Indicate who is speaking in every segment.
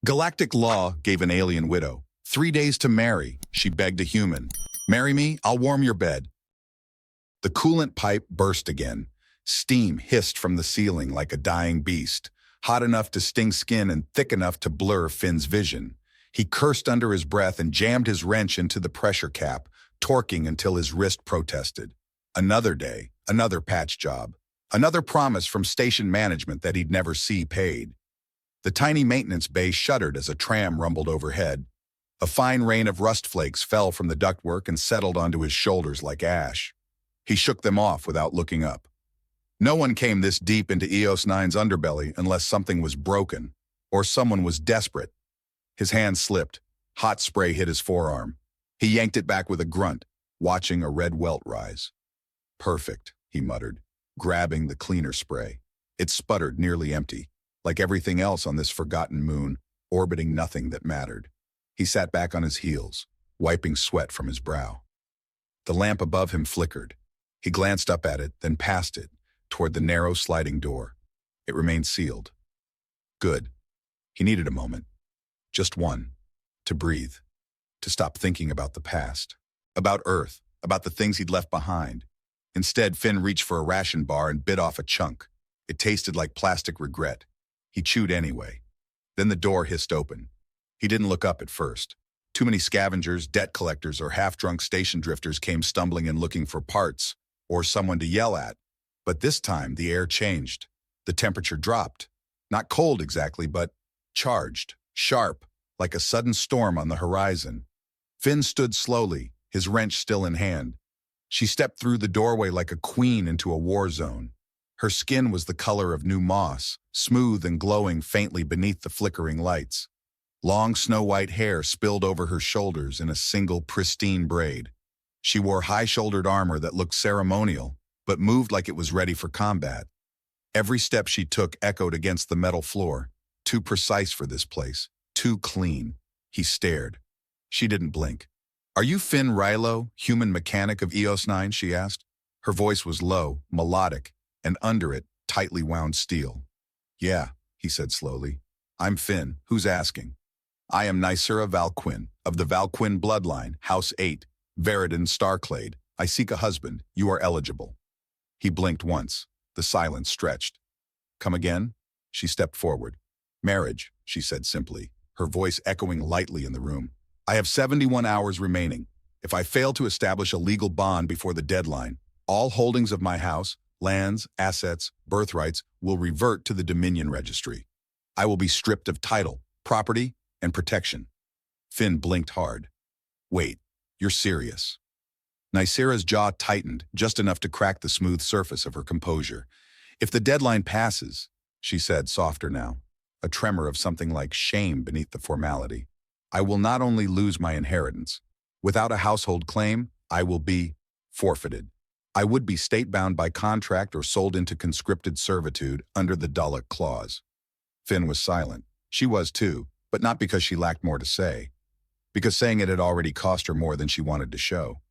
Speaker 1: Galactic law gave an alien widow 3 days to marry. She begged a human. "Marry me, I'll warm your bed." The coolant pipe burst again. Steam hissed from the ceiling like a dying beast, hot enough to sting skin and thick enough to blur Finn's vision. He cursed under his breath and jammed his wrench into the pressure cap, torquing until his wrist protested. Another day, another patch job, another promise from station management that he'd never see paid. The tiny maintenance bay shuddered as a tram rumbled overhead. A fine rain of rust flakes fell from the ductwork and settled onto his shoulders like ash. He shook them off without looking up. No one came this deep into EOS 9's underbelly unless something was broken, or someone was desperate. His hand slipped. Hot spray hit his forearm. He yanked it back with a grunt, watching a red welt rise. "Perfect," he muttered, grabbing the cleaner spray. It sputtered, nearly empty, like everything else on this forgotten moon, orbiting nothing that mattered. He sat back on his heels, wiping sweat from his brow. The lamp above him flickered. He glanced up at it, then past it, toward the narrow sliding door. It remained sealed. Good. He needed a moment. Just one. To breathe. To stop thinking about the past. About Earth. About the things he'd left behind. Instead, Finn reached for a ration bar and bit off a chunk. It tasted like plastic regret. He chewed anyway. Then the door hissed open. He didn't look up at first. Too many scavengers, debt collectors, or half-drunk station drifters came stumbling and looking for parts, or someone to yell at. But this time, the air changed. The temperature dropped. Not cold exactly, but charged, sharp, like a sudden storm on the horizon. Finn stood slowly, his wrench still in hand. She stepped through the doorway like a queen into a war zone. Her skin was the color of new moss, smooth and glowing faintly beneath the flickering lights. Long snow-white hair spilled over her shoulders in a single pristine braid. She wore high-shouldered armor that looked ceremonial, but moved like it was ready for combat. Every step she took echoed against the metal floor, too precise for this place, too clean. He stared. She didn't blink. "Are you Finn Rilo, human mechanic of EOS 9, she asked. Her voice was low, melodic, and under it, tightly wound steel. "Yeah," he said slowly. "I'm Finn. Who's asking?" "I am Nysera Valquin, of the Valquin bloodline, House 8, Veridon Starclade. I seek a husband. You are eligible." He blinked once. The silence stretched. "Come again?" She stepped forward. "Marriage," she said simply, her voice echoing lightly in the room. "I have 71 hours remaining. If I fail to establish a legal bond before the deadline, all holdings of my house, lands, assets, birthrights will revert to the Dominion Registry. I will be stripped of title, property, and protection." Finn blinked hard. "Wait, you're serious?" Nysera's jaw tightened, just enough to crack the smooth surface of her composure. "If the deadline passes," she said, softer now, a tremor of something like shame beneath the formality, "I will not only lose my inheritance. Without a household claim, I will be forfeited. I would be state-bound by contract or sold into conscripted servitude under the Dalek clause." Finn was silent. She was too, but not because she lacked more to say. Because saying it had already cost her more than she wanted to show.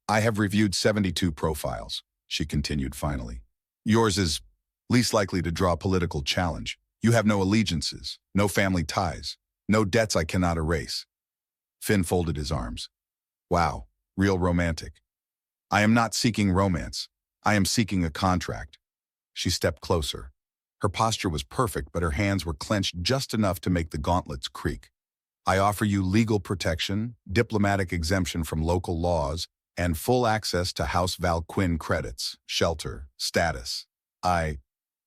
Speaker 1: "I have reviewed 72 profiles," she continued finally. "Yours is least likely to draw political challenge. You have no allegiances, no family ties, no debts I cannot erase." Finn folded his arms. "Wow, real romantic." "I am not seeking romance. I am seeking a contract." She stepped closer. Her posture was perfect, but her hands were clenched just enough to make the gauntlets creak. "I offer you legal protection, diplomatic exemption from local laws, and full access to House Valquin credits, shelter, status. I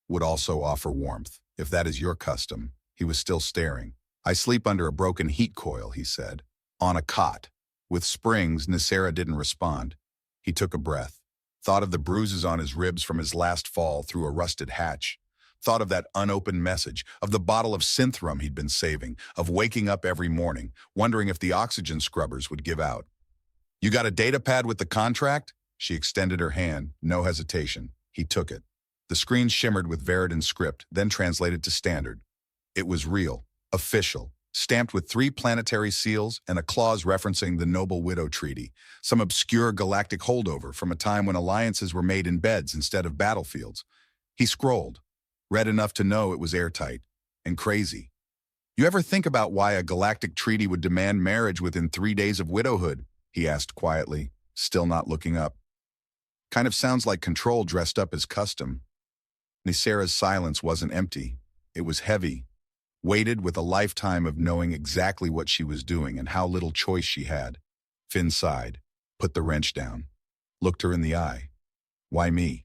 Speaker 1: would also offer warmth, if that is your custom." He was still staring. "I sleep under a broken heat coil," he said. "On a cot." With springs, Nysera didn't respond. He took a breath. Thought of the bruises on his ribs from his last fall through a rusted hatch. Thought of that unopened message, of the bottle of synthrum he'd been saving, of waking up every morning, wondering if the oxygen scrubbers would give out. "You got a data pad with the contract?" She extended her hand, no hesitation. He took it. The screen shimmered with Veridon script, then translated to standard. It was real, official, stamped with 3 planetary seals and a clause referencing the Noble Widow Treaty, some obscure galactic holdover from a time when alliances were made in beds instead of battlefields. He scrolled, read enough to know it was airtight, and crazy. You ever think about why a galactic treaty would demand marriage within 3 days of widowhood? He asked quietly, still not looking up. Kind of sounds like control dressed up as custom. Nisera's silence wasn't empty. It was heavy, weighted with a lifetime of knowing exactly what she was doing and how little choice she had. Finn sighed, put the wrench down, looked her in the eye. Why me?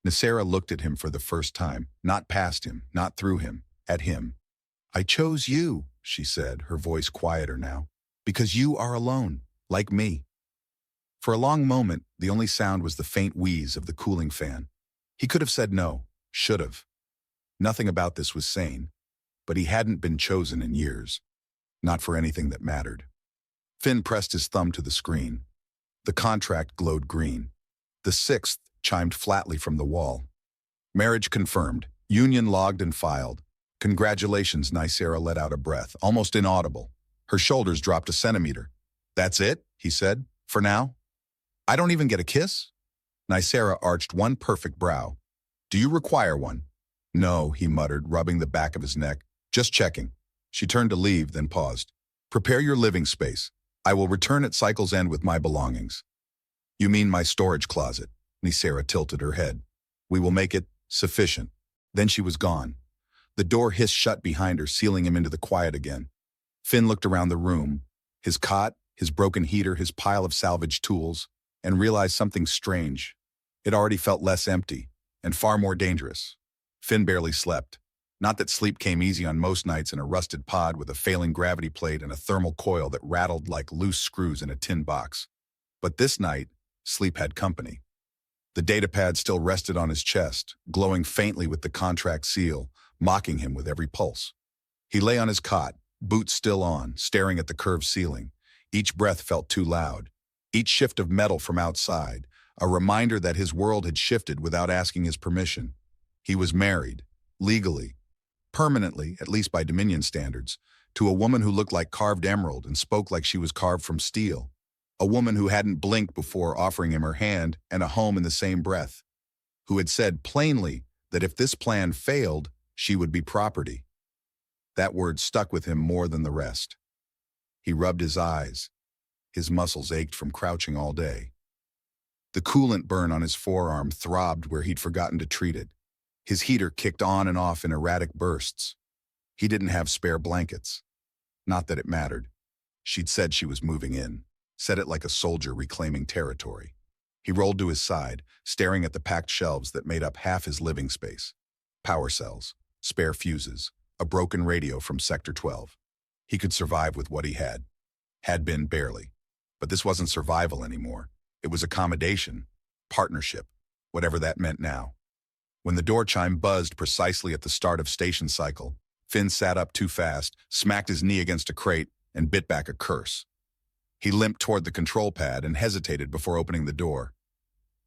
Speaker 1: Nisera looked at him for the first time, not past him, not through him, at him. I chose you, she said, her voice quieter now, because you are alone, like me. For a long moment, the only sound was the faint wheeze of the cooling fan. He could have said no, should have. Nothing about this was sane, but he hadn't been chosen in years. Not for anything that mattered. Finn pressed his thumb to the screen. The contract glowed green. The 6th chimed flatly from the wall. Marriage confirmed. Union logged and filed. Congratulations, Nisera let out a breath, almost inaudible. Her shoulders dropped a centimeter. That's it, he said, for now? I don't even get a kiss? Nisera arched one perfect brow. Do you require one? No, he muttered, rubbing the back of his neck. Just checking. She turned to leave, then paused. Prepare your living space. I will return at cycle's end with my belongings. You mean my storage closet? Nisera tilted her head. We will make it sufficient. Then she was gone. The door hissed shut behind her, sealing him into the quiet again. Finn looked around the room, his cot, his broken heater, his pile of salvaged tools, and realized something strange. It already felt less empty, and far more dangerous. Finn barely slept. Not that sleep came easy on most nights in a rusted pod with a failing gravity plate and a thermal coil that rattled like loose screws in a tin box. But this night, sleep had company. The datapad still rested on his chest, glowing faintly with the contract seal, mocking him with every pulse. He lay on his cot, boots still on, staring at the curved ceiling. Each breath felt too loud. Each shift of metal from outside, a reminder that his world had shifted without asking his permission. He was married, legally, permanently, at least by Dominion standards, to a woman who looked like carved emerald and spoke like she was carved from steel. A woman who hadn't blinked before offering him her hand and a home in the same breath. Who had said plainly that if this plan failed, she would be property. That word stuck with him more than the rest. He rubbed his eyes. His muscles ached from crouching all day. The coolant burn on his forearm throbbed where he'd forgotten to treat it. His heater kicked on and off in erratic bursts. He didn't have spare blankets. Not that it mattered. She'd said she was moving in, said it like a soldier reclaiming territory. He rolled to his side, staring at the packed shelves that made up half his living space. Power cells, spare fuses, a broken radio from Sector 12. He could survive with what he had. Had been barely. But this wasn't survival anymore. It was accommodation, partnership, whatever that meant now. When the door chime buzzed precisely at the start of station cycle, Finn sat up too fast, smacked his knee against a crate, and bit back a curse. He limped toward the control pad and hesitated before opening the door.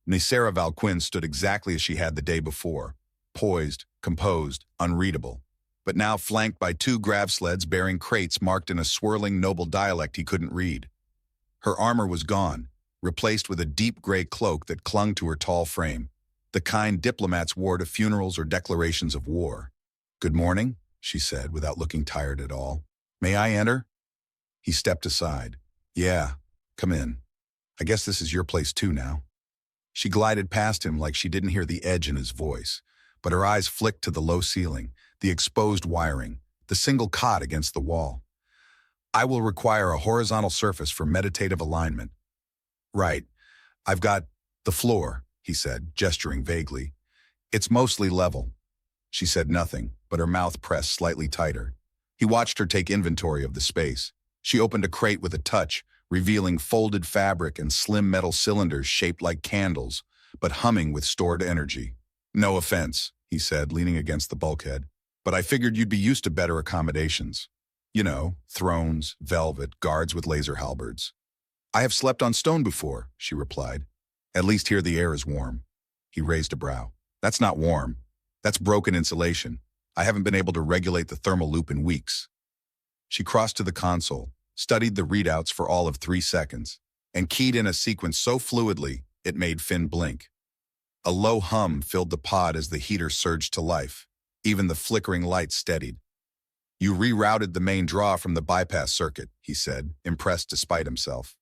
Speaker 1: Nisera Valquin stood exactly as she had the day before, poised, composed, unreadable, but now flanked by 2 grav sleds bearing crates marked in a swirling noble dialect he couldn't read. Her armor was gone, replaced with a deep gray cloak that clung to her tall frame, the kind diplomats wore to funerals or declarations of war. Good morning, she said, without looking tired at all. May I enter? He stepped aside. Yeah, come in. I guess this is your place too now. She glided past him like she didn't hear the edge in his voice, but her eyes flicked to the low ceiling, the exposed wiring, the single cot against the wall. I will require a horizontal surface for meditative alignment. Right. I've got the floor, he said, gesturing vaguely. It's mostly level. She said nothing, but her mouth pressed slightly tighter. He watched her take inventory of the space. She opened a crate with a touch, revealing folded fabric and slim metal cylinders shaped like candles, but humming with stored energy. No offense, he said, leaning against the bulkhead, but I figured you'd be used to better accommodations. You know, thrones, velvet, guards with laser halberds. I have slept on stone before, she replied. At least here the air is warm. He raised a brow. That's not warm. That's broken insulation. I haven't been able to regulate the thermal loop in weeks. She crossed to the console, studied the readouts for all of 3 seconds, and keyed in a sequence so fluidly it made Finn blink. A low hum filled the pod as the heater surged to life. Even the flickering light steadied. You rerouted the main draw from the bypass circuit, he said, impressed despite himself.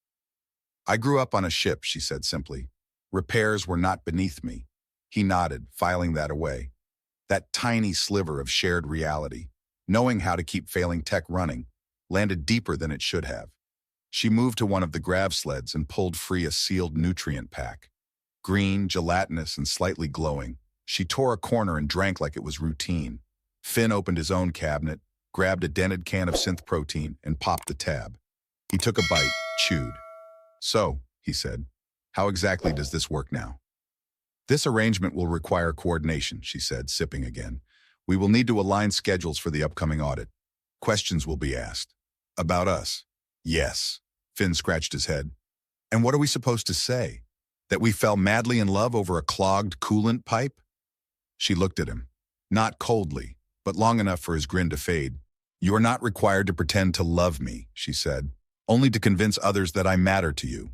Speaker 1: I grew up on a ship, she said simply. Repairs were not beneath me. He nodded, filing that away. That tiny sliver of shared reality, knowing how to keep failing tech running, landed deeper than it should have. She moved to one of the grav sleds and pulled free a sealed nutrient pack. Green, gelatinous, and slightly glowing, she tore a corner and drank like it was routine. Finn opened his own cabinet, grabbed a dented can of synth protein, and popped the tab. He took a bite, chewed. So, he said, how exactly does this work now? This arrangement will require coordination, she said, sipping again. We will need to align schedules for the upcoming audit. Questions will be asked. About us? Yes. Finn scratched his head. And what are we supposed to say? That we fell madly in love over a clogged coolant pipe? She looked at him. Not coldly, but long enough for his grin to fade. You are not required to pretend to love me, she said, only to convince others that I matter to you.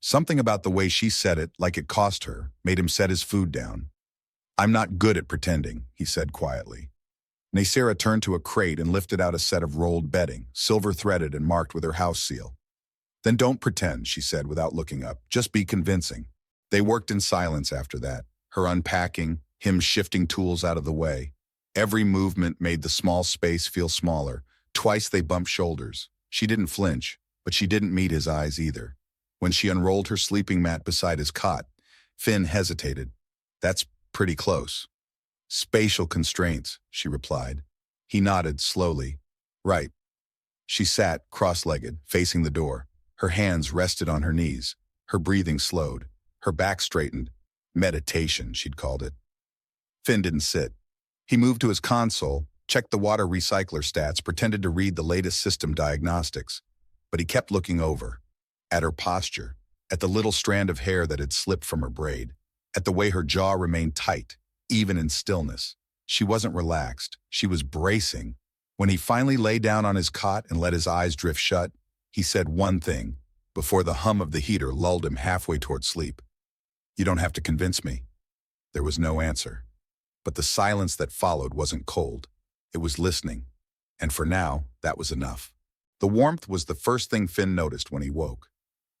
Speaker 1: Something about the way she said it, like it cost her, made him set his food down. I'm not good at pretending, he said quietly. Nasira turned to a crate and lifted out a set of rolled bedding, silver-threaded and marked with her house seal. Then don't pretend, she said without looking up. Just be convincing. They worked in silence after that, her unpacking, him shifting tools out of the way. Every movement made the small space feel smaller. Twice they bumped shoulders. She didn't flinch, but she didn't meet his eyes either. When she unrolled her sleeping mat beside his cot, Finn hesitated. That's pretty close. Spatial constraints, she replied. He nodded slowly. Right. She sat, cross-legged, facing the door. Her hands rested on her knees. Her breathing slowed. Her back straightened. Meditation, she'd called it. Finn didn't sit. He moved to his console, checked the water recycler stats, pretended to read the latest system diagnostics. But he kept looking over. At her posture, at the little strand of hair that had slipped from her braid, at the way her jaw remained tight, even in stillness. She wasn't relaxed. She was bracing. When he finally lay down on his cot and let his eyes drift shut, he said one thing, before the hum of the heater lulled him halfway toward sleep. You don't have to convince me. There was no answer. But the silence that followed wasn't cold. It was listening. And for now, that was enough. The warmth was the first thing Finn noticed when he woke.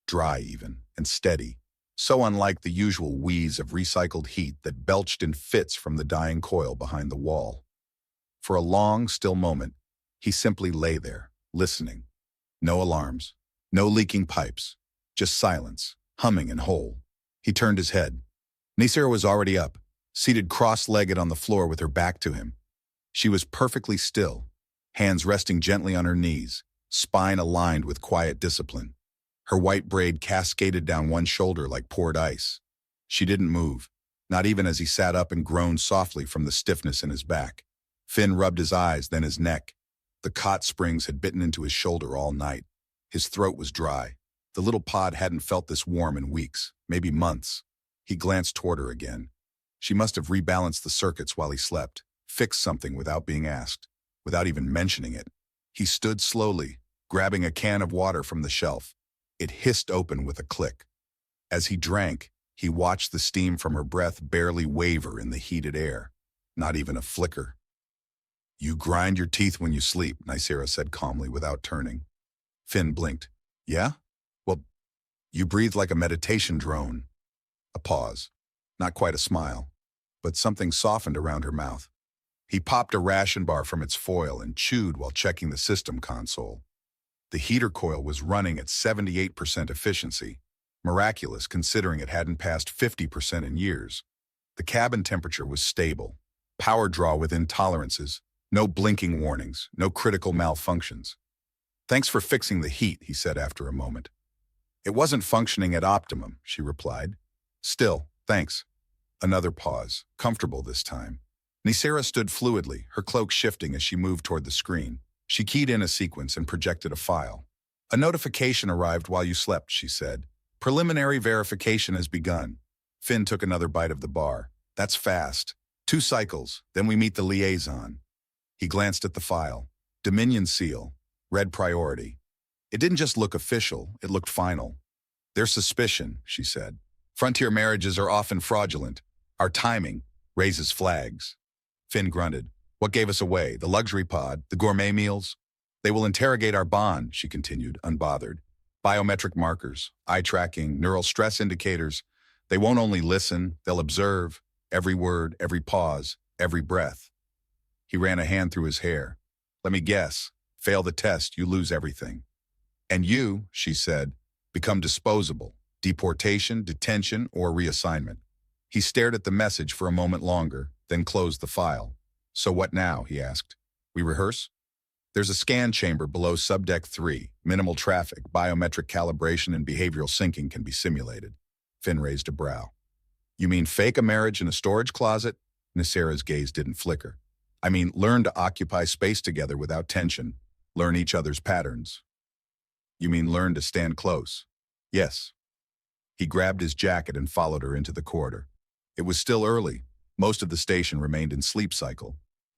Speaker 1: Dry even, and steady, so unlike the usual wheeze of recycled heat that belched in fits from the dying coil behind the wall. For a long, still moment, he simply lay there, listening. No alarms, no leaking pipes, just silence, humming and whole. He turned his head. Nasira was already up, seated cross-legged on the floor with her back to him. She was perfectly still, hands resting gently on her knees, spine aligned with quiet discipline. Her white braid cascaded down one shoulder like poured ice. She didn't move, not even as he sat up and groaned softly from the stiffness in his back. Finn rubbed his eyes, then his neck. The cot springs had bitten into his shoulder all night. His throat was dry. The little pod hadn't felt this warm in weeks, maybe months. He glanced toward her again. She must have rebalanced the circuits while he slept, fixed something without being asked, without even mentioning it. He stood slowly, grabbing a can of water from the shelf. It hissed open with a click. As he drank, he watched the steam from her breath barely waver in the heated air. Not even a flicker. You grind your teeth when you sleep, Nasira said calmly without turning. Finn blinked. Yeah? Well, you breathe like a meditation drone. A pause. Not quite a smile, but something softened around her mouth. He popped a ration bar from its foil and chewed while checking the system console. The heater coil was running at 78% efficiency, miraculous considering it hadn't passed 50% in years. The cabin temperature was stable, power draw within tolerances, no blinking warnings, no critical malfunctions. Thanks for fixing the heat, he said after a moment. It wasn't functioning at optimum, she replied. Still, thanks. Another pause, comfortable this time. Nasira stood fluidly, her cloak shifting as she moved toward the screen. She keyed in a sequence and projected a file. A notification arrived while you slept, she said. Preliminary verification has begun. Finn took another bite of the bar. That's fast. 2 cycles, then we meet the liaison. He glanced at the file. Dominion seal. Red priority. It didn't just look official, it looked final. There's suspicion, she said. Frontier marriages are often fraudulent. Our timing raises flags. Finn grunted. What gave us away? The luxury pod, the gourmet meals? They will interrogate our bond, she continued, unbothered. Biometric markers, eye tracking, neural stress indicators. They won't only listen, they'll observe every word, every pause, every breath. He ran a hand through his hair. Let me guess. Fail the test, you lose everything. And you, she said, become disposable. Deportation, detention, or reassignment. He stared at the message for a moment longer, then closed the file. So what now, he asked. We rehearse? There's a scan chamber below subdeck 3. Minimal traffic, biometric calibration, and behavioral syncing can be simulated. Finn raised a brow. You mean fake a marriage in a storage closet? Nisera's gaze didn't flicker. I mean, learn to occupy space together without tension. Learn each other's patterns. You mean learn to stand close? Yes. He grabbed his jacket and followed her into the corridor. It was still early. Most of the station remained in sleep cycle.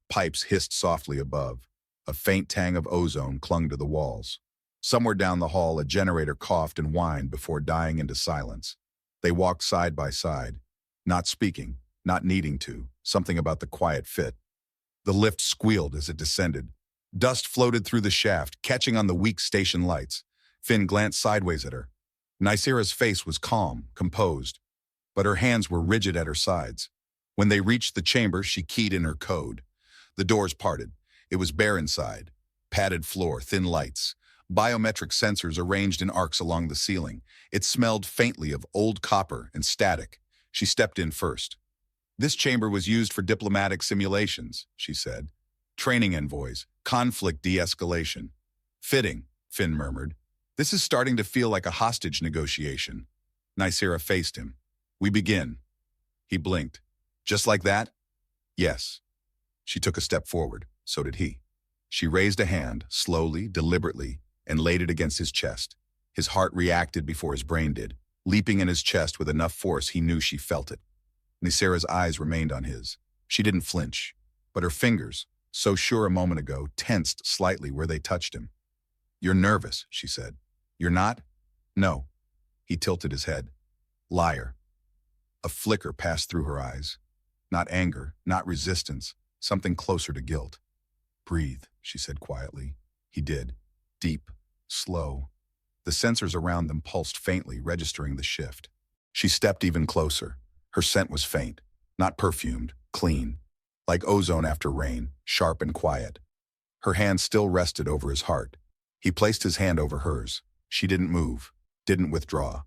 Speaker 1: Pipes hissed softly above. A faint tang of ozone clung to the walls. Somewhere down the hall, a generator coughed and whined before dying into silence. They walked side by side, not speaking, not needing to, something about the quiet fit. The lift squealed as it descended. Dust floated through the shaft, catching on the weak station lights. Finn glanced sideways at her. Nisera's face was calm, composed, but her hands were rigid at her sides. When they reached the chamber, she keyed in her code. The doors parted. It was bare inside. Padded floor, thin lights. Biometric sensors arranged in arcs along the ceiling. It smelled faintly of old copper and static. She stepped in first. This chamber was used for diplomatic simulations, she said. Training envoys, conflict de-escalation. Fitting, Finn murmured. This is starting to feel like a hostage negotiation. Nisera faced him. We begin. He blinked. Just like that? Yes. She took a step forward. So did he. She raised a hand, slowly, deliberately, and laid it against his chest. His heart reacted before his brain did, leaping in his chest with enough force he knew she felt it. Nisera's eyes remained on his. She didn't flinch, but her fingers, so sure a moment ago, tensed slightly where they touched him. You're nervous, she said. You're not? No. He tilted his head. Liar. A flicker passed through her eyes. Not anger, not resistance, something closer to guilt. Breathe, she said quietly. He did. Deep, slow. The sensors around them pulsed faintly, registering the shift. She stepped even closer. Her scent was faint, not perfumed, clean, like ozone after rain, sharp and quiet. Her hand still rested over his heart. He placed his hand over hers. She didn't move, didn't withdraw.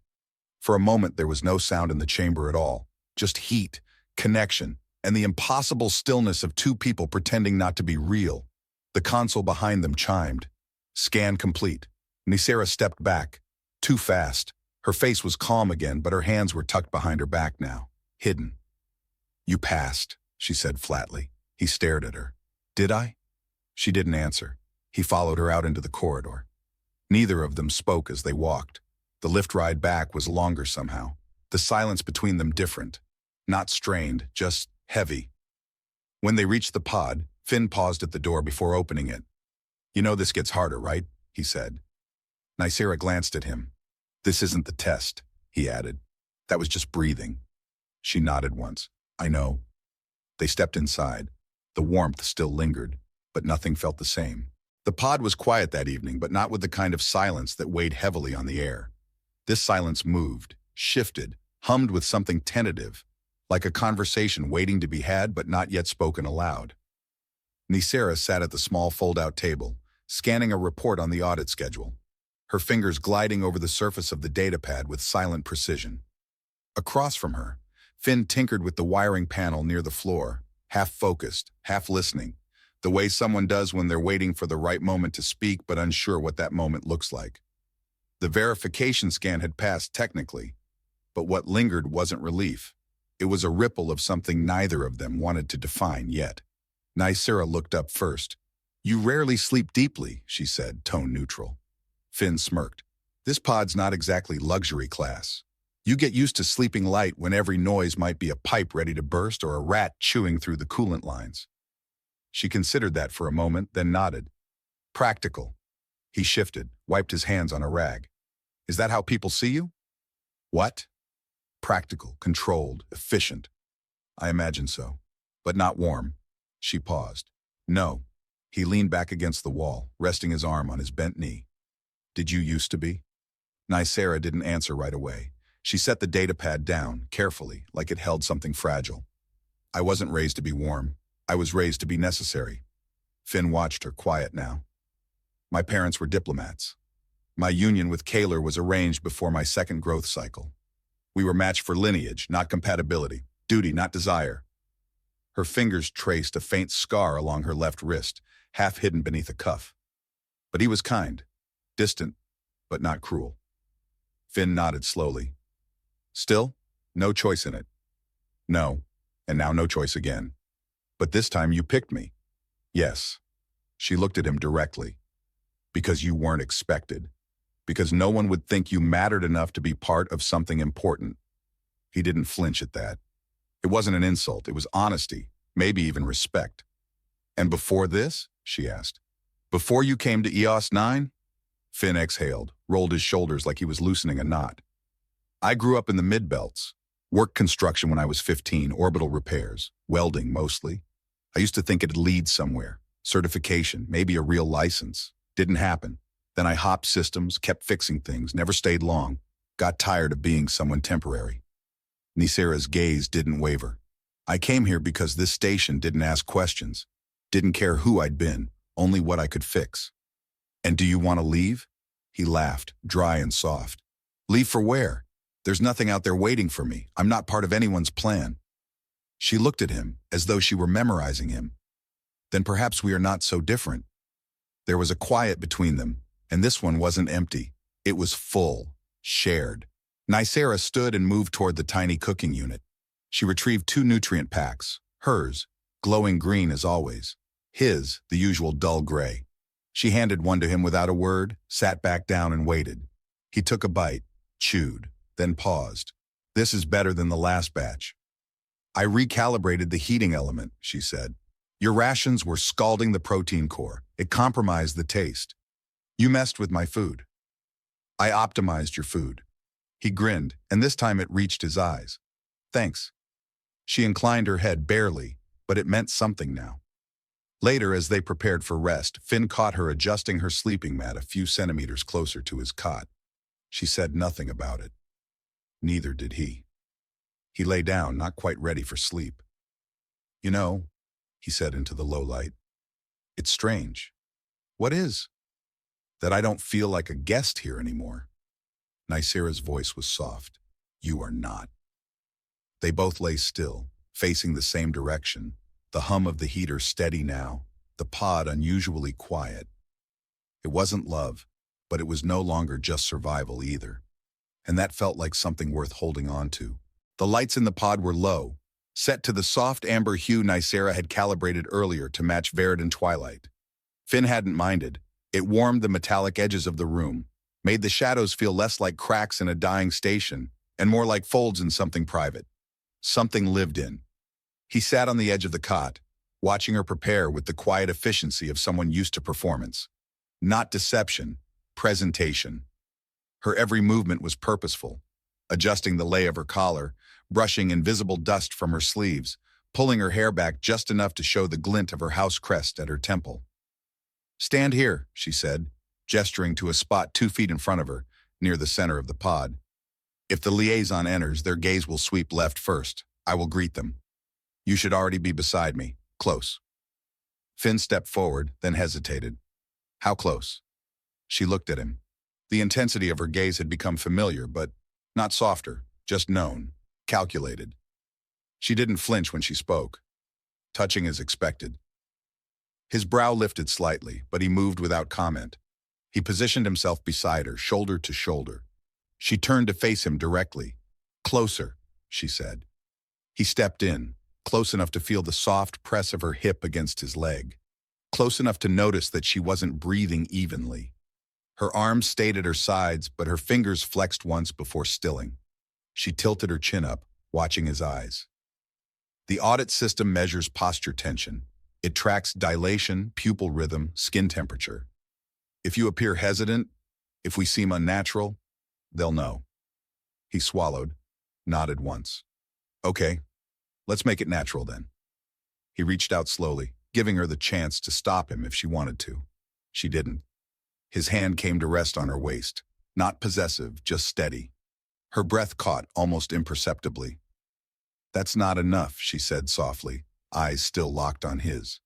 Speaker 1: For a moment, there was no sound in the chamber at all, just heat, connection, and the impossible stillness of two people pretending not to be real. The console behind them chimed. Scan complete. Nisera stepped back. Too fast. Her face was calm again, but her hands were tucked behind her back now, hidden. You passed, she said flatly. He stared at her. Did I? She didn't answer. He followed her out into the corridor. Neither of them spoke as they walked. The lift ride back was longer somehow. The silence between them different. Not strained, just heavy. When they reached the pod, Finn paused at the door before opening it. You know this gets harder, right? He said. Nisera glanced at him. This isn't the test, he added. That was just breathing. She nodded once. I know. They stepped inside. The warmth still lingered, but nothing felt the same. The pod was quiet that evening, but not with the kind of silence that weighed heavily on the air. This silence moved, shifted, hummed with something tentative, like a conversation waiting to be had but not yet spoken aloud. Nisera sat at the small fold-out table, scanning a report on the audit schedule, her fingers gliding over the surface of the datapad with silent precision. Across from her, Finn tinkered with the wiring panel near the floor, half focused, half listening, the way someone does when they're waiting for the right moment to speak but unsure what that moment looks like. The verification scan had passed technically, but what lingered wasn't relief. It was a ripple of something neither of them wanted to define yet. Nisera looked up first. You rarely sleep deeply, she said, tone neutral. Finn smirked. This pod's not exactly luxury class. You get used to sleeping light when every noise might be a pipe ready to burst or a rat chewing through the coolant lines. She considered that for a moment, then nodded. Practical. He shifted, wiped his hands on a rag. Is that how people see you? What? Practical, controlled, efficient. I imagine so. But not warm. She paused. No. He leaned back against the wall, resting his arm on his bent knee. Did you used to be? Nicera didn't answer right away. She set the datapad down, carefully, like it held something fragile. I wasn't raised to be warm. I was raised to be necessary. Finn watched her, quiet now. My parents were diplomats. My union with Kaler was arranged before my second growth cycle. We were matched for lineage, not compatibility. Duty, not desire. Her fingers traced a faint scar along her left wrist, half hidden beneath a cuff. But he was kind, distant, but not cruel. Finn nodded slowly. Still, no choice in it. No, and now no choice again. But this time you picked me. Yes. She looked at him directly. Because you weren't expected. Because no one would think you mattered enough to be part of something important. He didn't flinch at that. It wasn't an insult, it was honesty, maybe even respect. And before this? She asked. Before you came to EOS 9? Finn exhaled, rolled his shoulders like he was loosening a knot. I grew up in the mid-belts. Worked construction when I was 15, orbital repairs, welding mostly. I used to think it'd lead somewhere. Certification, maybe a real license. Didn't happen. Then I hopped systems, kept fixing things, never stayed long. Got tired of being someone temporary. Nicera's gaze didn't waver. I came here because this station didn't ask questions. Didn't care who I'd been, only what I could fix. And do you want to leave? He laughed, dry and soft. Leave for where? There's nothing out there waiting for me. I'm not part of anyone's plan. She looked at him, as though she were memorizing him. Then perhaps we are not so different. There was a quiet between them, and this one wasn't empty. It was full, shared. Nicera stood and moved toward the tiny cooking unit. She retrieved 2 nutrient packs, hers, glowing green as always, his, the usual dull gray. She handed one to him without a word, sat back down and waited. He took a bite, chewed, then paused. This is better than the last batch. I recalibrated the heating element, she said. Your rations were scalding the protein core. It compromised the taste. You messed with my food. I optimized your food. He grinned, and this time it reached his eyes. Thanks. She inclined her head barely, but it meant something now. Later, as they prepared for rest, Finn caught her adjusting her sleeping mat a few centimeters closer to his cot. She said nothing about it. Neither did he. He lay down, not quite ready for sleep. You know, he said into the low light, it's strange. What is? That I don't feel like a guest here anymore. Nicera's voice was soft. You are not. They both lay still, facing the same direction, the hum of the heater steady now, the pod unusually quiet. It wasn't love, but it was no longer just survival either. And that felt like something worth holding on to. The lights in the pod were low, set to the soft amber hue Nicera had calibrated earlier to match Veridan twilight. Finn hadn't minded. It warmed the metallic edges of the room, made the shadows feel less like cracks in a dying station and more like folds in something private. Something lived in. He sat on the edge of the cot, watching her prepare with the quiet efficiency of someone used to performance. Not deception, presentation. Her every movement was purposeful, adjusting the lay of her collar, brushing invisible dust from her sleeves, pulling her hair back just enough to show the glint of her house crest at her temple. Stand here, she said, gesturing to a spot 2 feet in front of her, near the center of the pod. If the liaison enters, their gaze will sweep left first. I will greet them. You should already be beside me, close. Finn stepped forward, then hesitated. How close? She looked at him. The intensity of her gaze had become familiar, but not softer, just known, calculated. She didn't flinch when she spoke. Touching as expected. His brow lifted slightly, but he moved without comment. He positioned himself beside her, shoulder to shoulder. She turned to face him directly. Closer, she said. He stepped in, close enough to feel the soft press of her hip against his leg. Close enough to notice that she wasn't breathing evenly. Her arms stayed at her sides, but her fingers flexed once before stilling. She tilted her chin up, watching his eyes. The audit system measures posture tension. It tracks dilation, pupil rhythm, skin temperature. If you appear hesitant, if we seem unnatural, they'll know. He swallowed, nodded once. Okay, let's make it natural then. He reached out slowly, giving her the chance to stop him if she wanted to. She didn't. His hand came to rest on her waist, not possessive, just steady. Her breath caught almost imperceptibly. "That's not enough," she said softly, eyes still locked on his.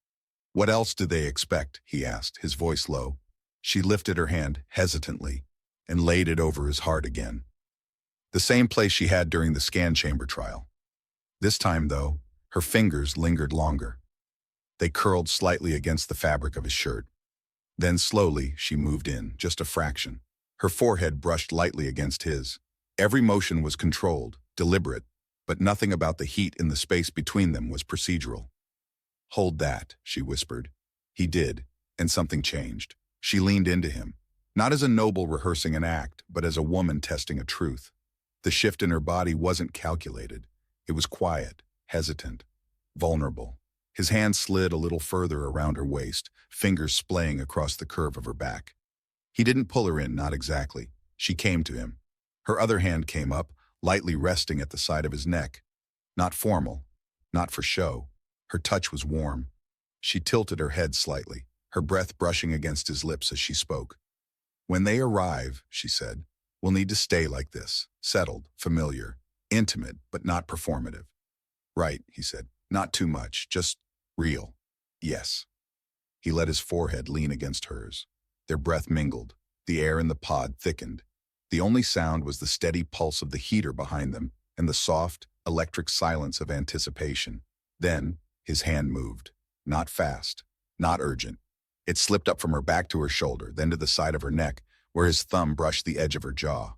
Speaker 1: "What else do they expect?" he asked, his voice low. She lifted her hand hesitantly and laid it over his heart again. The same place she had during the scan chamber trial. This time, though, her fingers lingered longer. They curled slightly against the fabric of his shirt. Then slowly, she moved in, just a fraction. Her forehead brushed lightly against his. Every motion was controlled, deliberate, but nothing about the heat in the space between them was procedural. "Hold that," she whispered. He did, and something changed. She leaned into him, not as a noble rehearsing an act, but as a woman testing a truth. The shift in her body wasn't calculated. It was quiet, hesitant, vulnerable. His hand slid a little further around her waist, fingers splaying across the curve of her back. He didn't pull her in, not exactly. She came to him. Her other hand came up, lightly resting at the side of his neck. Not formal, not for show. Her touch was warm. She tilted her head slightly, her breath brushing against his lips as she spoke. "When they arrive," she said, "we'll need to stay like this, settled, familiar, intimate, but not performative." "Right," he said. "Not too much, just real." "Yes." He let his forehead lean against hers. Their breath mingled. The air in the pod thickened. The only sound was the steady pulse of the heater behind them and the soft, electric silence of anticipation. Then, his hand moved. Not fast, not urgent. It slipped up from her back to her shoulder, then to the side of her neck, where his thumb brushed the edge of her jaw.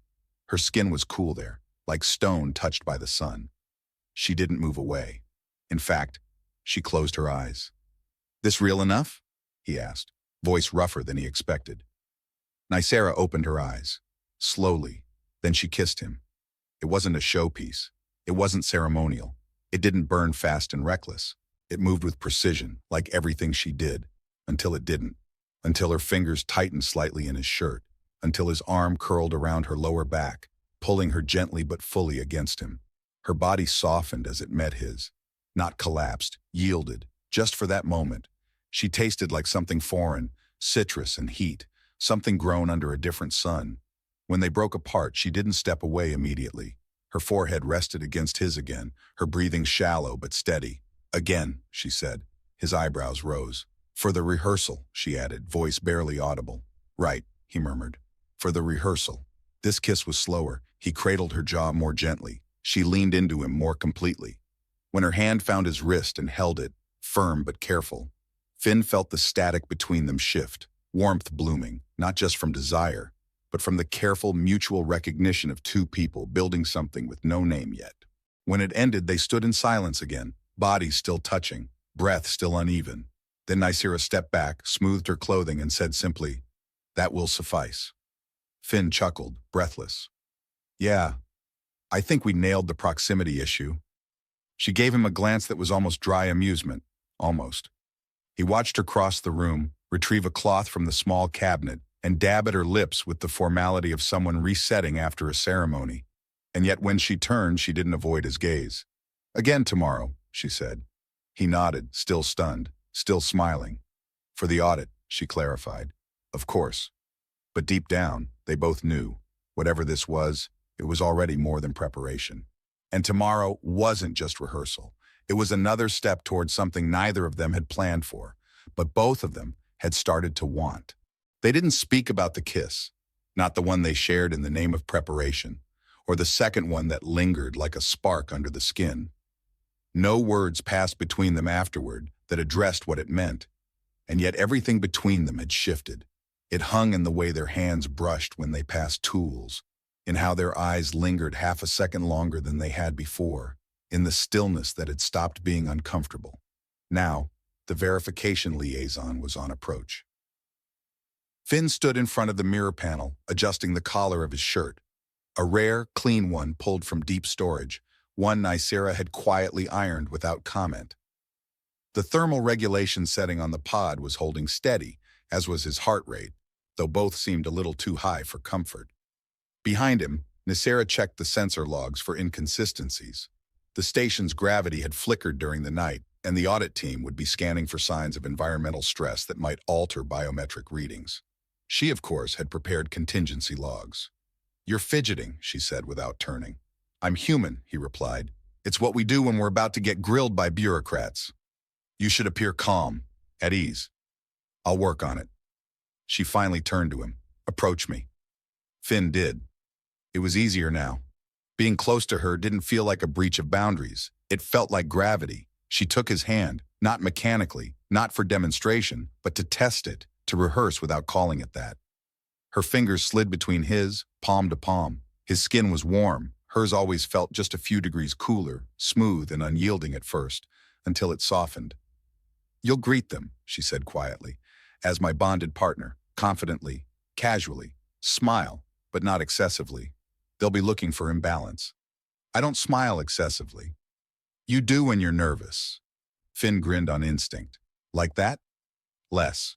Speaker 1: Her skin was cool there, like stone touched by the sun. She didn't move away. In fact, she closed her eyes. "This real enough?" he asked, voice rougher than he expected. Nicera opened her eyes. Slowly, then she kissed him. It wasn't a showpiece. It wasn't ceremonial. It didn't burn fast and reckless. It moved with precision, like everything she did, until it didn't. Until her fingers tightened slightly in his shirt. Until his arm curled around her lower back, pulling her gently but fully against him. Her body softened as it met his. Not collapsed, yielded, just for that moment. She tasted like something foreign, citrus and heat, something grown under a different sun. When they broke apart, she didn't step away immediately. Her forehead rested against his again, her breathing shallow but steady. "Again," she said. His eyebrows rose. "For the rehearsal," she added, voice barely audible. "Right," he murmured. "For the rehearsal." This kiss was slower. He cradled her jaw more gently. She leaned into him more completely. When her hand found his wrist and held it, firm but careful, Finn felt the static between them shift, warmth blooming, not just from desire, but from the careful mutual recognition of two people building something with no name yet. When it ended, they stood in silence again, bodies still touching, breath still uneven. Then Nicera stepped back, smoothed her clothing, and said simply, "That will suffice." Finn chuckled, breathless. "Yeah, I think we nailed the proximity issue." She gave him a glance that was almost dry amusement, almost. He watched her cross the room, retrieve a cloth from the small cabinet, and dab at her lips with the formality of someone resetting after a ceremony. And yet when she turned, she didn't avoid his gaze. "Again tomorrow," she said. He nodded, still stunned, still smiling. "For the audit," she clarified. "Of course." But deep down, they both knew, whatever this was, it was already more than preparation. And tomorrow wasn't just rehearsal. It was another step towards something neither of them had planned for, but both of them had started to want. They didn't speak about the kiss, not the one they shared in the name of preparation, or the second one that lingered like a spark under the skin. No words passed between them afterward that addressed what it meant, and yet everything between them had shifted. It hung in the way their hands brushed when they passed tools, in how their eyes lingered half a second longer than they had before, in the stillness that had stopped being uncomfortable. Now, the verification liaison was on approach. Finn stood in front of the mirror panel, adjusting the collar of his shirt. A rare, clean one pulled from deep storage, one Nicera had quietly ironed without comment. The thermal regulation setting on the pod was holding steady, as was his heart rate, though both seemed a little too high for comfort. Behind him, Nicera checked the sensor logs for inconsistencies. The station's gravity had flickered during the night, and the audit team would be scanning for signs of environmental stress that might alter biometric readings. She, of course, had prepared contingency logs. "You're fidgeting," she said without turning. "I'm human," he replied. "It's what we do when we're about to get grilled by bureaucrats. You should appear calm, at ease. I'll work on it." She finally turned to him. "Approach me." Finn did. It was easier now. Being close to her didn't feel like a breach of boundaries. It felt like gravity. She took his hand, not mechanically, not for demonstration, but to test it, to rehearse without calling it that. Her fingers slid between his, palm to palm. His skin was warm. Hers always felt just a few degrees cooler, smooth and unyielding at first, until it softened. "You'll greet them," she said quietly, "as my bonded partner, confidently, casually. Smile, but not excessively. They'll be looking for imbalance." "I don't smile excessively." "You do when you're nervous." Finn grinned on instinct. "Like that?" "Less."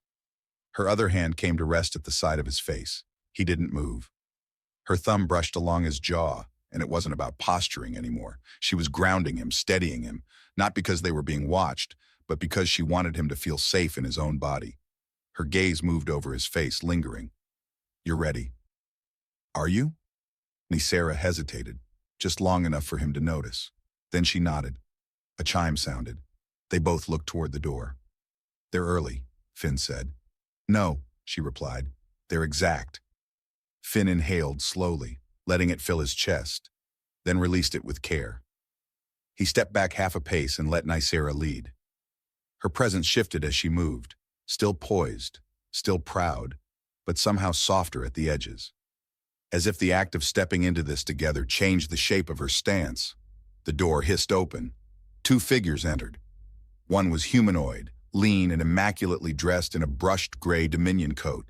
Speaker 1: Her other hand came to rest at the side of his face. He didn't move. Her thumb brushed along his jaw, and it wasn't about posturing anymore. She was grounding him, steadying him, not because they were being watched, but because she wanted him to feel safe in his own body. Her gaze moved over his face, lingering. "You're ready." "Are you?" Nisera hesitated, just long enough for him to notice. Then she nodded. A chime sounded. They both looked toward the door. "They're early," Finn said. "No," she replied. "They're exact." Finn inhaled slowly, letting it fill his chest, then released it with care. He stepped back half a pace and let Nisera lead. Her presence shifted as she moved, still poised, still proud, but somehow softer at the edges. As if the act of stepping into this together changed the shape of her stance. The door hissed open. Two figures entered. One was humanoid, lean and immaculately dressed in a brushed gray dominion coat.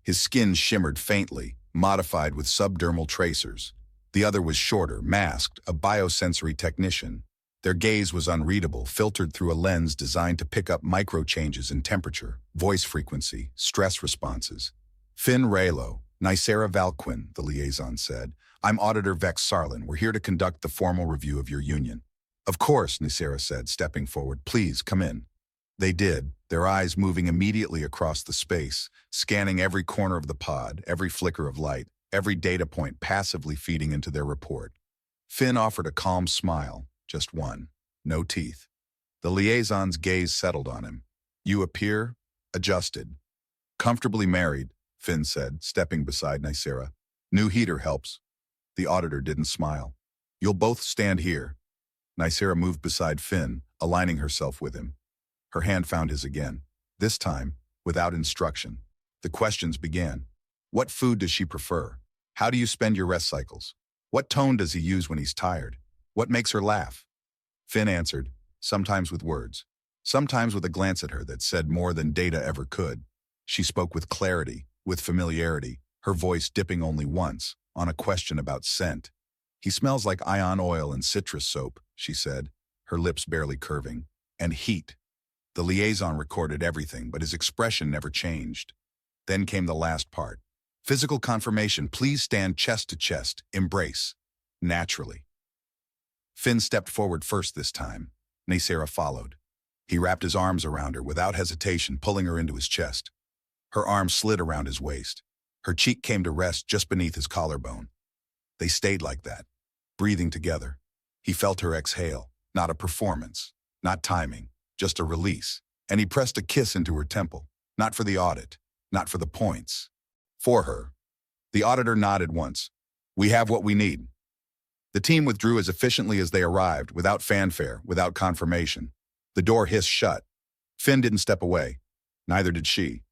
Speaker 1: His skin shimmered faintly, modified with subdermal tracers. The other was shorter, masked, a biosensory technician. Their gaze was unreadable, filtered through a lens designed to pick up micro-changes in temperature, voice frequency, stress responses. "Finn Raylo, Nisera Valquin," the liaison said. "I'm Auditor Vex Sarlin. We're here to conduct the formal review of your union." "Of course," Nisera said, stepping forward. "Please, come in." They did, their eyes moving immediately across the space, scanning every corner of the pod, every flicker of light, every data point passively feeding into their report. Finn offered a calm smile, just one, no teeth. The liaison's gaze settled on him. "You appear adjusted." "Comfortably married," Finn said, stepping beside Nisera. "New heater helps." The auditor didn't smile. "You'll both stand here." Nisera moved beside Finn, aligning herself with him. Her hand found his again, this time without instruction. The questions began. What food does she prefer? How do you spend your rest cycles? What tone does he use when he's tired? What makes her laugh? Finn answered, sometimes with words, sometimes with a glance at her that said more than data ever could. She spoke with clarity, with familiarity, her voice dipping only once, on a question about scent. "He smells like ion oil and citrus soap," she said, her lips barely curving. "And heat." The liaison recorded everything, but his expression never changed. Then came the last part. "Physical confirmation, please stand chest to chest, embrace." Naturally. Finn stepped forward first this time. Nisera followed. He wrapped his arms around her without hesitation, pulling her into his chest. Her arm slid around his waist. Her cheek came to rest just beneath his collarbone. They stayed like that, breathing together. He felt her exhale, not a performance, not timing, just a release. And he pressed a kiss into her temple, not for the audit, not for the points. For her. The auditor nodded once. "We have what we need." The team withdrew as efficiently as they arrived, without fanfare, without confirmation. The door hissed shut. Finn didn't step away. Neither did she.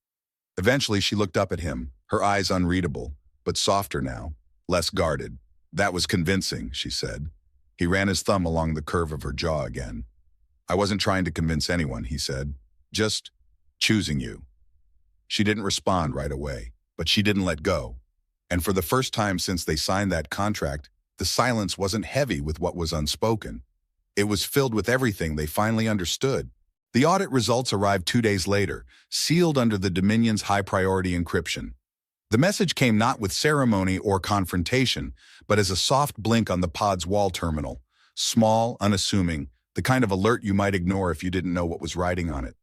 Speaker 1: Eventually, she looked up at him, her eyes unreadable, but softer now, less guarded. "That was convincing," she said. He ran his thumb along the curve of her jaw again. "I wasn't trying to convince anyone," he said. "Just choosing you." She didn't respond right away, but she didn't let go. And for the first time since they signed that contract, the silence wasn't heavy with what was unspoken. It was filled with everything they finally understood. The audit results arrived 2 days later, sealed under the Dominion's high-priority encryption. The message came not with ceremony or confrontation, but as a soft blink on the pod's wall terminal, small, unassuming, The kind of alert you might ignore if you didn't know what was writing on it.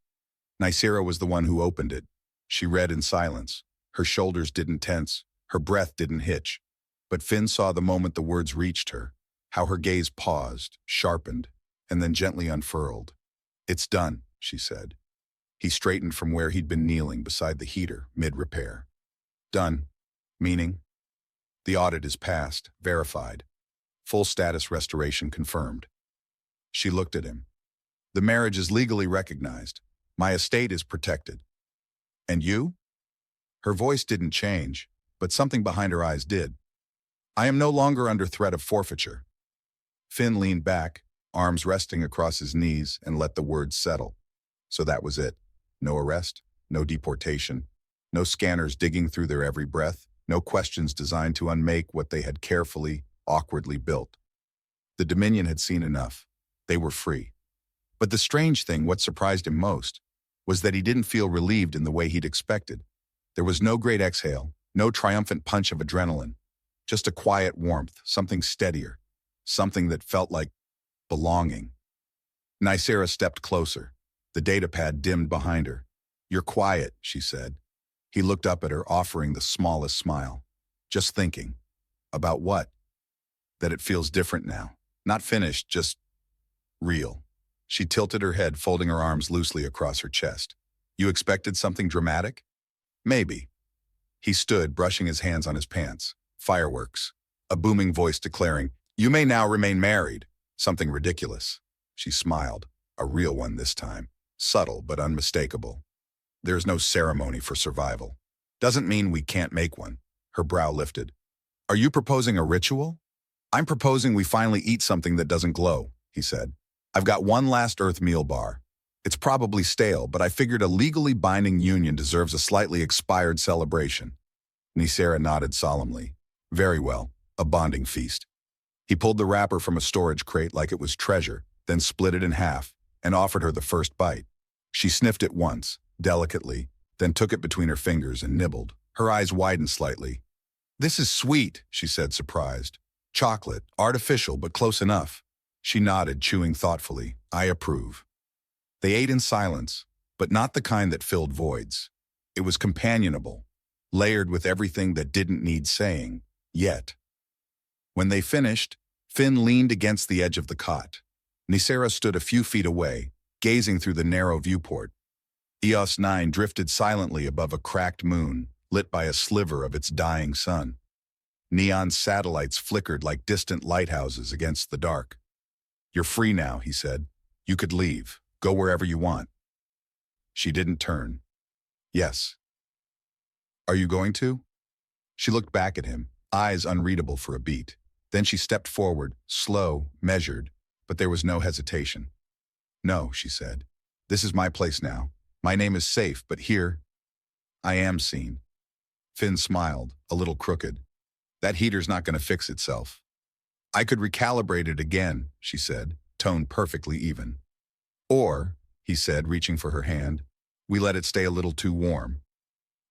Speaker 1: Nicera was the one who opened it. She read in silence. Her shoulders didn't tense. Her breath didn't hitch. But Finn saw the moment the words reached her, how her gaze paused, sharpened, and then gently unfurled. "It's done," she said. He straightened from where he'd been kneeling beside the heater, mid-repair. "Done. Meaning?" "The audit is passed, verified. Full status restoration confirmed." She looked at him. "The marriage is legally recognized. My estate is protected. And you?" Her voice didn't change, but something behind her eyes did. "I am no longer under threat of forfeiture." Finn leaned back, arms resting across his knees, and let the words settle. So that was it. No arrest, no deportation, no scanners digging through their every breath, no questions designed to unmake what they had carefully, awkwardly built. The Dominion had seen enough. They were free. But the strange thing, what surprised him most, was that he didn't feel relieved in the way he'd expected. There was no great exhale, no triumphant punch of adrenaline, just a quiet warmth, something steadier, something that felt like belonging. Nicera stepped closer. The datapad dimmed behind her. "You're quiet," she said. He looked up at her, offering the smallest smile. "Just thinking." "About what?" "That it feels different now. Not finished, just real." She tilted her head, folding her arms loosely across her chest. "You expected something dramatic?" "Maybe." He stood, brushing his hands on his pants. Fireworks. A booming voice declaring, "You may now remain married." Something ridiculous. She smiled. A real one this time. Subtle but unmistakable. "There's no ceremony for survival. Doesn't mean we can't make one." Her brow lifted. "Are you proposing a ritual?" "I'm proposing we finally eat something that doesn't glow," he said. "I've got one last Earth meal bar. It's probably stale, but I figured a legally binding union deserves a slightly expired celebration." Nicera nodded solemnly. "Very well, a bonding feast." He pulled the wrapper from a storage crate like it was treasure, then split it in half, and offered her the first bite. She sniffed it once, delicately, then took it between her fingers and nibbled. Her eyes widened slightly. "This is sweet," she said, surprised. "Chocolate, artificial, but close enough." She nodded, chewing thoughtfully. "I approve." They ate in silence, but not the kind that filled voids. It was companionable, layered with everything that didn't need saying, yet. When they finished, Finn leaned against the edge of the cot. Nicera stood a few feet away, gazing through the narrow viewport. EOS 9 drifted silently above a cracked moon, lit by a sliver of its dying sun. Neon satellites flickered like distant lighthouses against the dark. "You're free now," he said. "You could leave. Go wherever you want." She didn't turn. "Yes." "Are you going to?" She looked back at him, eyes unreadable for a beat. Then she stepped forward, slow, measured, but there was no hesitation. "No," she said. "This is my place now. My name is safe, but here, I am seen." Finn smiled, a little crooked. "That heater's not going to fix itself." "I could recalibrate it again," she said, tone perfectly even. "Or," he said, reaching for her hand, "we let it stay a little too warm."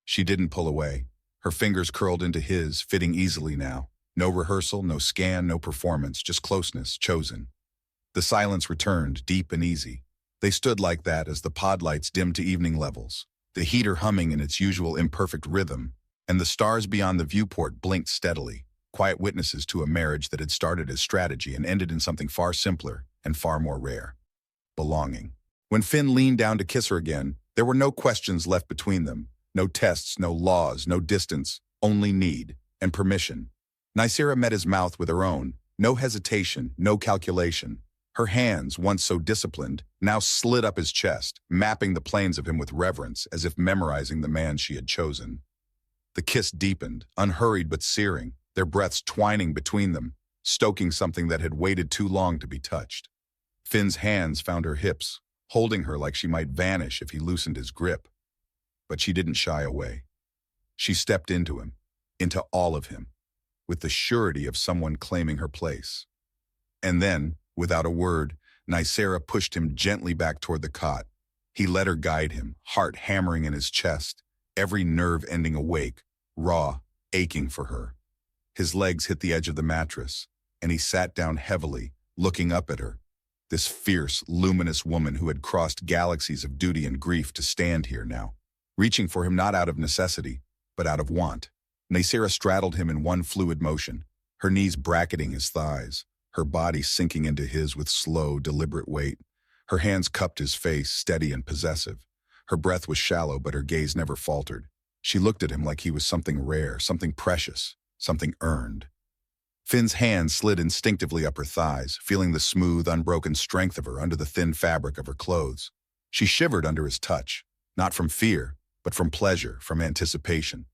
Speaker 1: She didn't pull away. Her fingers curled into his, fitting easily now. No rehearsal, no scan, no performance, just closeness, chosen. The silence returned, deep and easy. They stood like that as the pod lights dimmed to evening levels, the heater humming in its usual imperfect rhythm, and the stars beyond the viewport blinked steadily, quiet witnesses to a marriage that had started as strategy and ended in something far simpler and far more rare. Belonging. When Finn leaned down to kiss her again, there were no questions left between them, no tests, no laws, no distance, only need and permission. Nicera met his mouth with her own, no hesitation, no calculation. Her hands, once so disciplined, now slid up his chest, mapping the planes of him with reverence, as if memorizing the man she had chosen. The kiss deepened, unhurried but searing, their breaths twining between them, stoking something that had waited too long to be touched. Finn's hands found her hips, holding her like she might vanish if he loosened his grip. But she didn't shy away. She stepped into him, into all of him, with the surety of someone claiming her place. And then, without a word, Nicera pushed him gently back toward the cot. He let her guide him, heart hammering in his chest, every nerve ending awake, raw, aching for her. His legs hit the edge of the mattress, and he sat down heavily, looking up at her. This fierce, luminous woman who had crossed galaxies of duty and grief to stand here now, reaching for him not out of necessity, but out of want. Nicera straddled him in one fluid motion, her knees bracketing his thighs, her body sinking into his with slow, deliberate weight. Her hands cupped his face, steady and possessive. Her breath was shallow, but her gaze never faltered. She looked at him like he was something rare, something precious, something earned. Finn's hand slid instinctively up her thighs, feeling the smooth, unbroken strength of her under the thin fabric of her clothes. She shivered under his touch, not from fear, but from pleasure, from anticipation.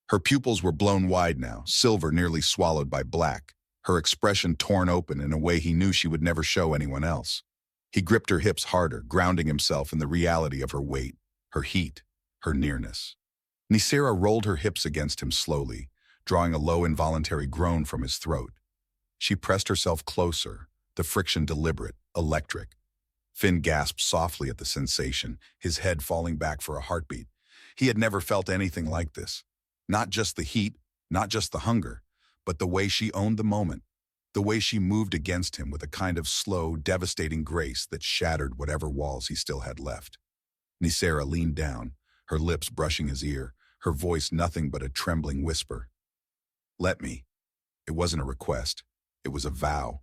Speaker 1: Her pupils were blown wide now, silver nearly swallowed by black, her expression torn open in a way he knew she would never show anyone else. He gripped her hips harder, grounding himself in the reality of her weight, her heat, her nearness. Nicera rolled her hips against him slowly, drawing a low involuntary groan from his throat. She pressed herself closer, the friction deliberate, electric. Finn gasped softly at the sensation, his head falling back for a heartbeat. He had never felt anything like this. Not just the heat, not just the hunger, but the way she owned the moment, the way she moved against him with a kind of slow, devastating grace that shattered whatever walls he still had left. Nicera leaned down, her lips brushing his ear, her voice nothing but a trembling whisper. "Let me." It wasn't a request. It was a vow.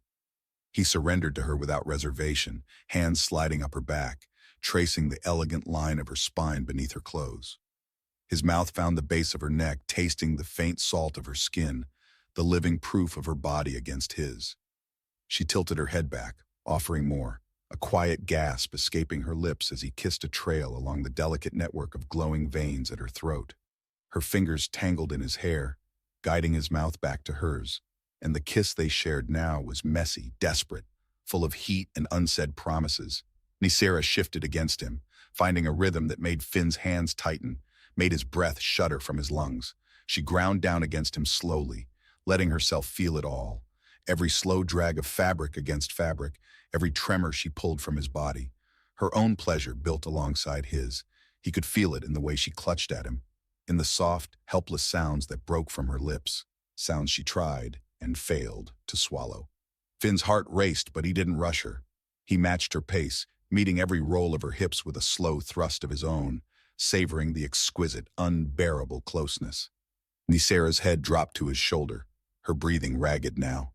Speaker 1: He surrendered to her without reservation, hands sliding up her back, tracing the elegant line of her spine beneath her clothes. His mouth found the base of her neck, tasting the faint salt of her skin, the living proof of her body against his. She tilted her head back, offering more, a quiet gasp escaping her lips as he kissed a trail along the delicate network of glowing veins at her throat. Her fingers tangled in his hair, guiding his mouth back to hers, and the kiss they shared now was messy, desperate, full of heat and unsaid promises. Nicera shifted against him, finding a rhythm that made Finn's hands tighten, made his breath shudder from his lungs. She ground down against him slowly, letting herself feel it all. Every slow drag of fabric against fabric, every tremor she pulled from his body. Her own pleasure built alongside his. He could feel it in the way she clutched at him, in the soft, helpless sounds that broke from her lips, sounds she tried and failed to swallow. Finn's heart raced, but he didn't rush her. He matched her pace, meeting every roll of her hips with a slow thrust of his own, savoring the exquisite, unbearable closeness. Nicera's head dropped to his shoulder, her breathing ragged now.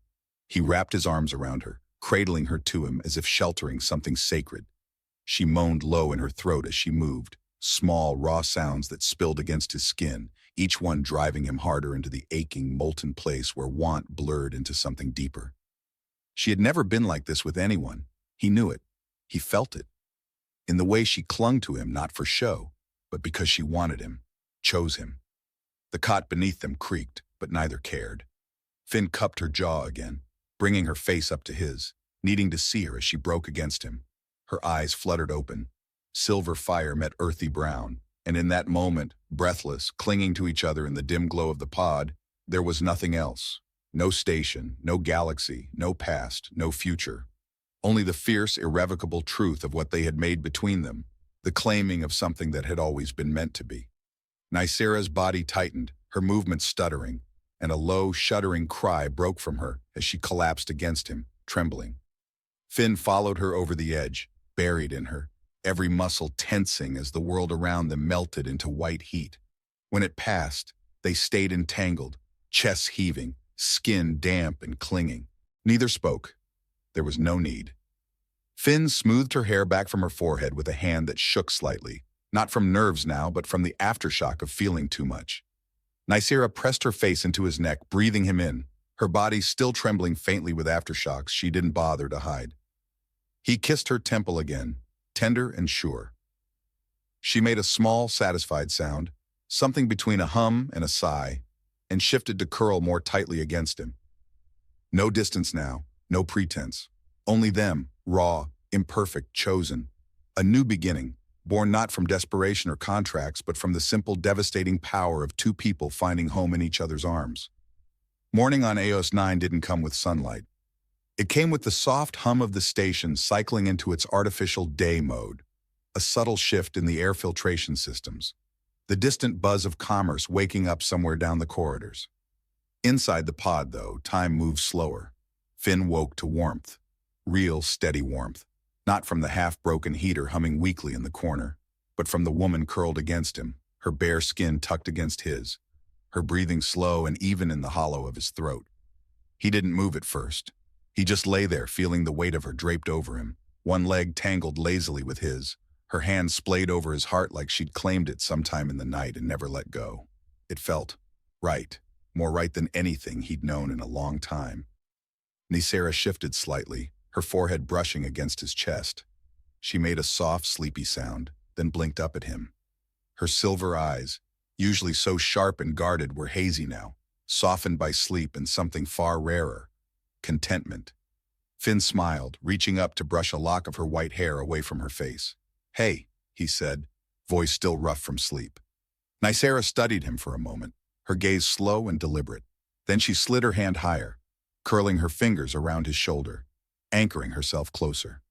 Speaker 1: He wrapped his arms around her, cradling her to him as if sheltering something sacred. She moaned low in her throat as she moved, small, raw sounds that spilled against his skin, each one driving him harder into the aching, molten place where want blurred into something deeper. She had never been like this with anyone. He knew it. He felt it. In the way she clung to him, not for show, but because she wanted him, chose him. The cot beneath them creaked, but neither cared. Finn cupped her jaw again, bringing her face up to his, needing to see her as she broke against him. Her eyes fluttered open. Silver fire met earthy brown, and in that moment, breathless, clinging to each other in the dim glow of the pod, there was nothing else. No station, no galaxy, no past, no future. Only the fierce, irrevocable truth of what they had made between them, the claiming of something that had always been meant to be. Nicera's body tightened, her movements stuttering, and a low, shuddering cry broke from her as she collapsed against him, trembling. Finn followed her over the edge, buried in her, every muscle tensing as the world around them melted into white heat. When it passed, they stayed entangled, chests heaving, skin damp and clinging. Neither spoke. There was no need. Finn smoothed her hair back from her forehead with a hand that shook slightly, not from nerves now, but from the aftershock of feeling too much. Nicera pressed her face into his neck, breathing him in, her body still trembling faintly with aftershocks she didn't bother to hide. He kissed her temple again, tender and sure. She made a small, satisfied sound, something between a hum and a sigh, and shifted to curl more tightly against him. No distance now, no pretense. Only them, raw, imperfect, chosen. A new beginning, born not from desperation or contracts, but from the simple, devastating power of two people finding home in each other's arms. Morning on Eos 9 didn't come with sunlight. It came with the soft hum of the station cycling into its artificial day mode, a subtle shift in the air filtration systems, the distant buzz of commerce waking up somewhere down the corridors. Inside the pod, though, time moved slower. Finn woke to warmth, real, steady warmth, Not from the half-broken heater humming weakly in the corner, but from the woman curled against him, her bare skin tucked against his, her breathing slow and even in the hollow of his throat. He didn't move at first. He just lay there, feeling the weight of her draped over him, one leg tangled lazily with his, her hand splayed over his heart like she'd claimed it sometime in the night and never let go. It felt right, more right than anything he'd known in a long time. Nisera shifted slightly, her forehead brushing against his chest. She made a soft, sleepy sound, then blinked up at him. Her silver eyes, usually so sharp and guarded, were hazy now, softened by sleep and something far rarer, contentment. Finn smiled, reaching up to brush a lock of her white hair away from her face. "Hey," he said, voice still rough from sleep. Nisera studied him for a moment, her gaze slow and deliberate. Then she slid her hand higher, curling her fingers around his shoulder, anchoring herself closer.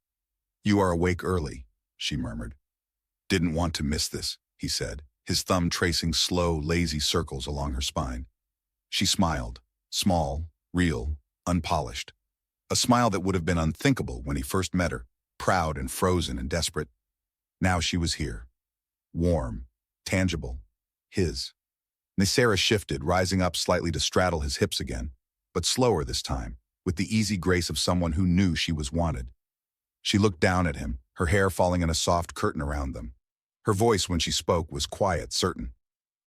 Speaker 1: "You are awake early," she murmured. "Didn't want to miss this," he said, his thumb tracing slow, lazy circles along her spine. She smiled, small, real, unpolished. A smile that would have been unthinkable when he first met her, proud and frozen and desperate. Now she was here. Warm, tangible, his. Nisera shifted, rising up slightly to straddle his hips again, but slower this time, with the easy grace of someone who knew she was wanted. She looked down at him, her hair falling in a soft curtain around them. Her voice when she spoke was quiet, certain.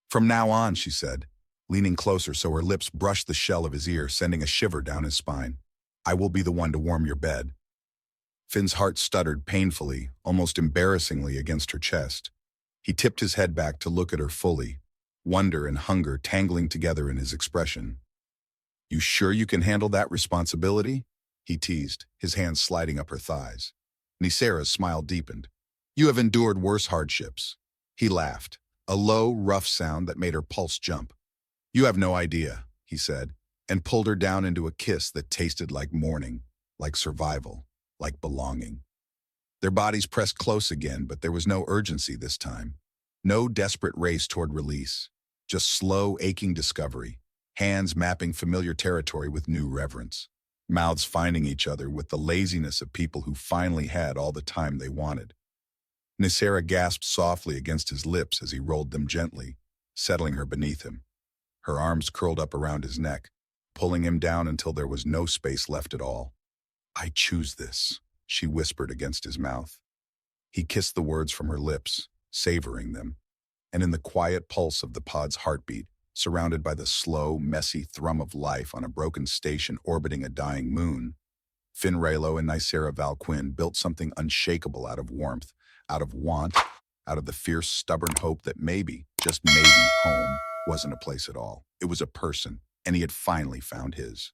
Speaker 1: "From now on," she said, leaning closer so her lips brushed the shell of his ear, sending a shiver down his spine. "I will be the one to warm your bed." Finn's heart stuttered painfully, almost embarrassingly against her chest. He tipped his head back to look at her fully, wonder and hunger tangling together in his expression. "You sure you can handle that responsibility?" he teased, his hands sliding up her thighs. Nisera's smile deepened. "You have endured worse hardships." He laughed, a low, rough sound that made her pulse jump. "You have no idea," he said, and pulled her down into a kiss that tasted like morning, like survival, like belonging. Their bodies pressed close again, but there was no urgency this time. No desperate race toward release, just slow, aching discovery, hands mapping familiar territory with new reverence, mouths finding each other with the laziness of people who finally had all the time they wanted. Nisera gasped softly against his lips as he rolled them gently, settling her beneath him. Her arms curled up around his neck, pulling him down until there was no space left at all. "I choose this," she whispered against his mouth. He kissed the words from her lips, savoring them, and in the quiet pulse of the pod's heartbeat, surrounded by the slow, messy thrum of life on a broken station orbiting a dying moon, Finn Raylo and Nisera Valquin built something unshakable out of warmth, out of want, out of the fierce, stubborn hope that maybe, just maybe, home wasn't a place at all. It was a person, and he had finally found his.